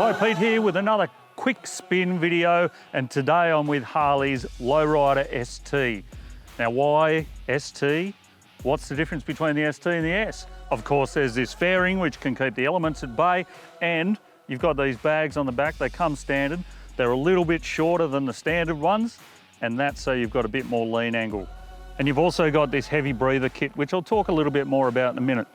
Hi, Pete here with another quick spin video, and today I'm with Harley's Low Rider ST. Now why ST? What's the difference between the ST and the S? Of course there's this fairing which can keep the elements at bay, and you've got these bags on the back. They come standard. They're a little bit shorter than the standard ones, and that's so you've got a bit more lean angle. And you've also got this heavy breather kit, which I'll talk a little bit more about in a minute.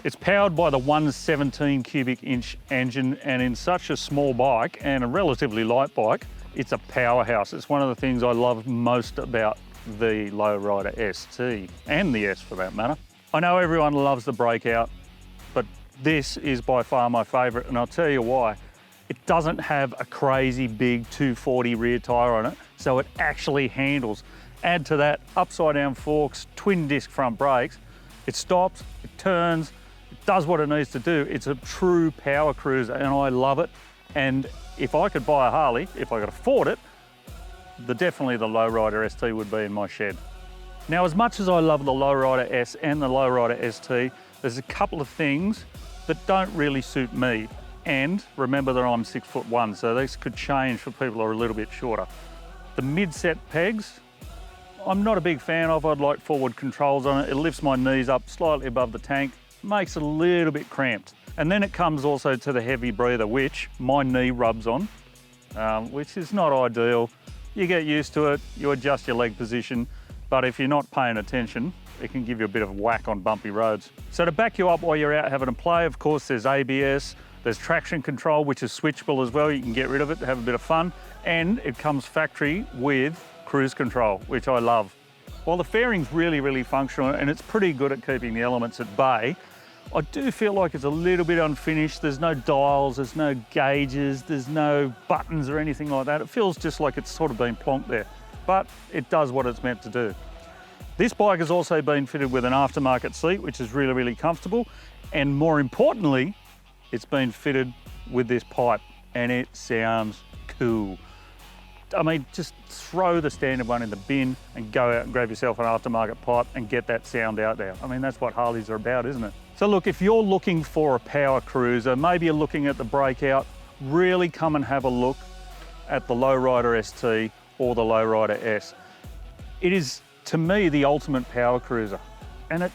It's powered by the 117 cubic inch engine, and in such a small bike and a relatively light bike, it's a powerhouse. It's one of the things I love most about the Low Rider ST, and the S for that matter. I know everyone loves the Breakout, but this is by far my favorite, and I'll tell you why. It doesn't have a crazy big 240 rear tire on it, so it actually handles. Add to that upside down forks, twin disc front brakes. It stops, it turns, does what it needs to do. It's a true power cruiser, and I love it. And if I could buy a Harley, if I could afford it, definitely the Low Rider ST would be in my shed. Now, as much as I love the Low Rider S and the Low Rider ST, there's a couple of things that don't really suit me. And remember that I'm 6'1", so this could change for people who are a little bit shorter. The mid-set pegs, I'm not a big fan of. I'd like forward controls on it. It lifts my knees up slightly above the tank, makes it a little bit cramped. And then it comes also to the heavy breather, which my knee rubs on, which is not ideal. You get used to it, you adjust your leg position, but if you're not paying attention, it can give you a bit of a whack on bumpy roads. So to back you up while you're out having a play, of course, there's ABS, there's traction control, which is switchable as well. You can get rid of it to have a bit of fun. And it comes factory with cruise control, which I love. While the fairing's really, really functional and it's pretty good at keeping the elements at bay, I do feel like it's a little bit unfinished. There's no dials, there's no gauges, there's no buttons or anything like that. It feels just like it's sort of been plonked there, but it does what it's meant to do. This bike has also been fitted with an aftermarket seat, which is really, really comfortable. And more importantly, it's been fitted with this pipe, and it sounds cool. I mean, just throw the standard one in the bin and go out and grab yourself an aftermarket pipe and get that sound out there. I mean, that's what Harleys are about, isn't it? So look, if you're looking for a power cruiser, maybe you're looking at the Breakout, really come and have a look at the Low Rider ST or the Low Rider S. It is, to me, the ultimate power cruiser. And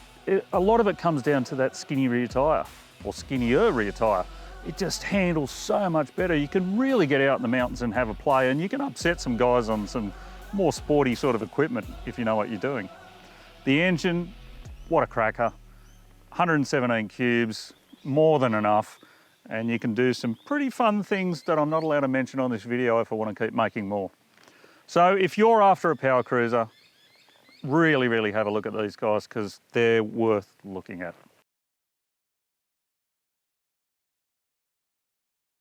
a lot of it comes down to that skinny rear tyre, or skinnier rear tyre. It just handles so much better. You can really get out in the mountains and have a play, and you can upset some guys on some more sporty sort of equipment if you know what you're doing. The engine, what a cracker. 117 cubes, more than enough, and you can do some pretty fun things that I'm not allowed to mention on this video if I want to keep making more. So if you're after a power cruiser, really, really have a look at these guys, because they're worth looking at.